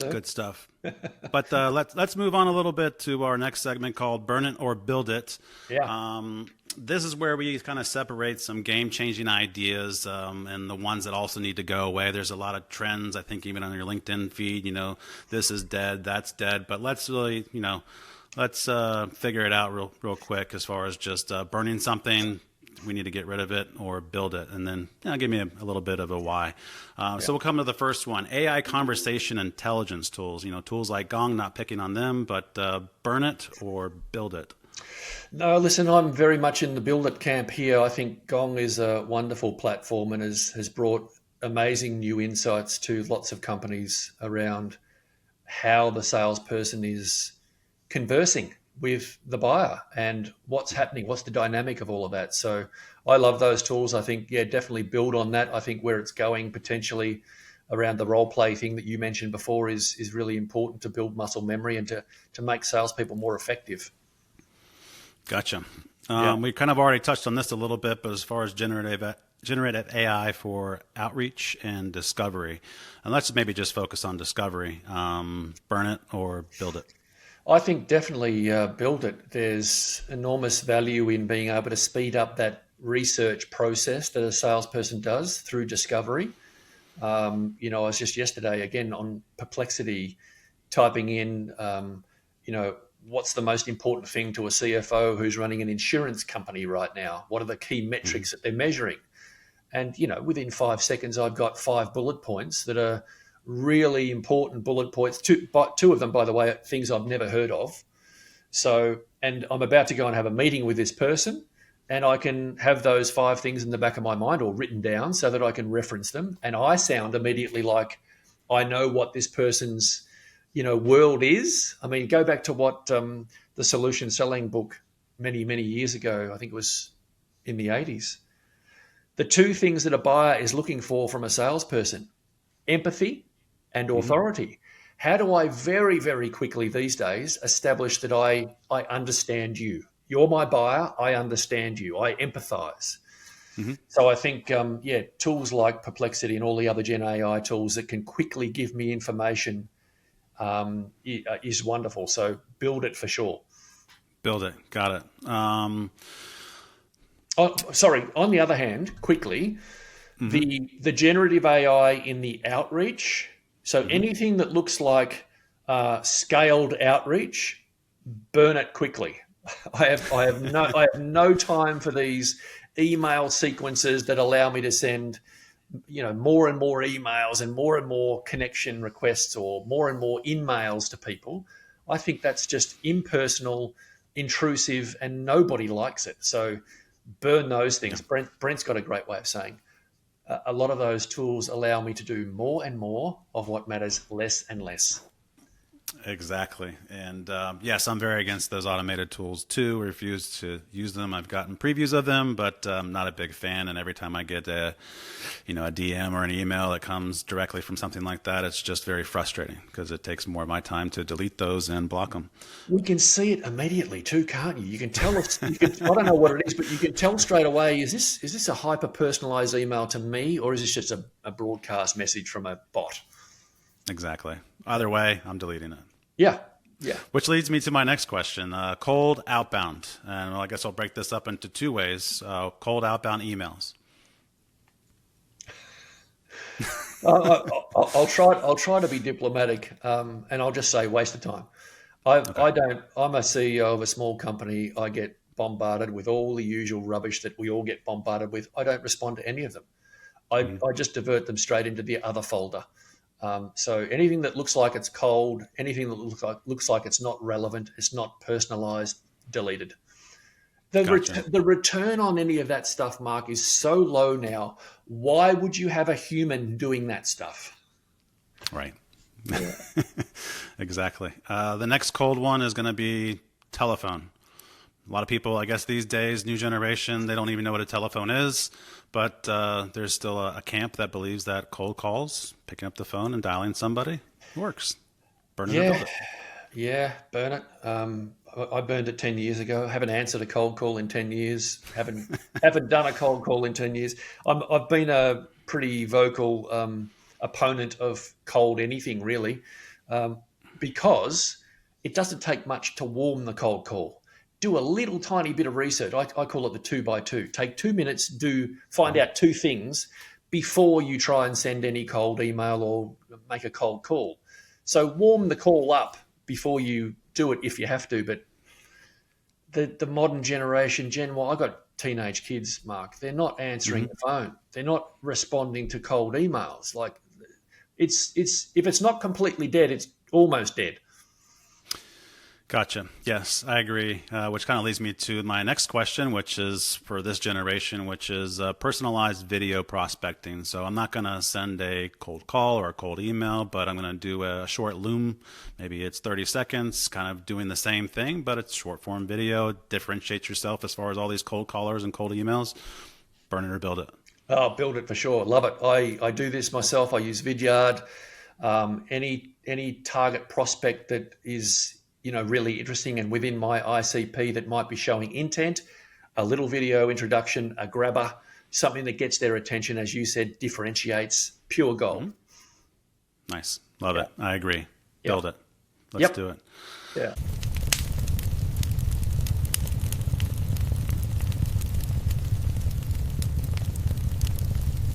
Good stuff. But let's move on a little bit to our next segment called Burn It or Build It. Yeah. This is where we kind of separate some game-changing ideas and the ones that also need to go away. There's a lot of trends, I think, even on your LinkedIn feed. This is dead, that's dead. But let's really, let's figure it out real quick as far as just burning something. We need to get rid of it or build it, and then give me a little bit of a why. So we'll come to the first one: AI conversation intelligence tools. Tools like Gong. Not picking on them, but burn it or build it. No, listen, I'm very much in the build it camp here. I think Gong is a wonderful platform and has brought amazing new insights to lots of companies around how the salesperson is conversing with the buyer and what's happening, what's the dynamic of all of that. So I love those tools. I think, definitely build on that. I think where it's going potentially around the role play thing that you mentioned before is really important to build muscle memory and to make salespeople more effective. Gotcha. We kind of already touched on this a little bit, but as far as generative AI for outreach and discovery, and let's maybe just focus on discovery, burn it or build it. I think definitely build it. There's enormous value in being able to speed up that research process that a salesperson does through discovery. I was just yesterday again on Perplexity typing in, what's the most important thing to a CFO who's running an insurance company right now? What are the key metrics that they're measuring? And, within 5 seconds, I've got 5 bullet points that are really important bullet points. Two of them, by the way, are things I've never heard of. So, and I'm about to go and have a meeting with this person, and I can have those 5 things in the back of my mind or written down so that I can reference them. And I sound immediately like I know what this person's, world is. I mean, go back to what the solution selling book many, many years ago, I think it was in the 80s. The 2 things that a buyer is looking for from a salesperson: empathy and authority. How do I very, very quickly these days establish that I understand you? You're my buyer. I understand you. I empathize. So I think, tools like Perplexity and all the other Gen AI tools that can quickly give me information is wonderful. So build it for sure. Build it. Got it. Sorry. On the other hand, quickly, the generative AI in the outreach. So anything that looks like scaled outreach, burn it quickly. I have no time for these email sequences that allow me to send, more and more emails and more connection requests or more and more in-mails to people. I think that's just impersonal, intrusive, and nobody likes it. So burn those things. Brent's got a great way of saying a lot of those tools allow me to do more and more of what matters less and less. Exactly. And yes, I'm very against those automated tools too. Refuse to use them. I've gotten previews of them, but I'm not a big fan. And every time I get a DM or an email that comes directly from something like that, it's just very frustrating because it takes more of my time to delete those and block them. We can see it immediately too, can't you? You can tell us. I don't know what it is, but you can tell straight away. Is this a hyper personalized email to me, or is this just a broadcast message from a bot? Exactly. Either way, I'm deleting it. Yeah. Which leads me to my next question, cold outbound. And I guess I'll break this up into 2 ways. Cold outbound emails. I'll try to be diplomatic, and I'll just say waste of time. I'm a CEO of a small company. I get bombarded with all the usual rubbish that we all get bombarded with. I don't respond to any of them. I just divert them straight into the other folder. So anything that looks like it's cold, anything that looks like it's not relevant, it's not personalized, deleted. The return on any of that stuff, Mark, is so low now. Why would you have a human doing that stuff? Right. Yeah. Exactly. The next cold one is going to be telephone. A lot of people, I guess these days, new generation, they don't even know what a telephone is. But there's still a camp that believes that cold calls, picking up the phone and dialing somebody, works. Burn it or build it. Yeah, burn it. I burned it 10 years ago. Haven't answered a cold call in 10 years. Haven't done a cold call in 10 years. I've been a pretty vocal opponent of cold anything, really. because it doesn't take much to warm the cold call. Do a little tiny bit of research. I call it the 2x2. Take 2 minutes, find out two things before you try and send any cold email or make a cold call. So warm the call up before you do it if you have to. But the modern generation, Gen Y, I've got teenage kids, Mark. They're not answering the phone. They're not responding to cold emails. Like it's if it's not completely dead, it's almost dead. Gotcha. Yes, I agree. Which kind of leads me to my next question, which is for this generation, which is personalized video prospecting. So I'm not going to send a cold call or a cold email, but I'm going to do a short Loom. Maybe it's 30 seconds, kind of doing the same thing, but it's short form video. Differentiates yourself as far as all these cold callers and cold emails. Burn it or build it. Oh, build it for sure. Love it. I do this myself. I use Vidyard. Any target prospect that is really interesting and within my ICP that might be showing intent, a little video introduction, a grabber, something that gets their attention, as you said, differentiates, pure gold. Nice. Love it. I agree. Build it. Let's do it. Yeah.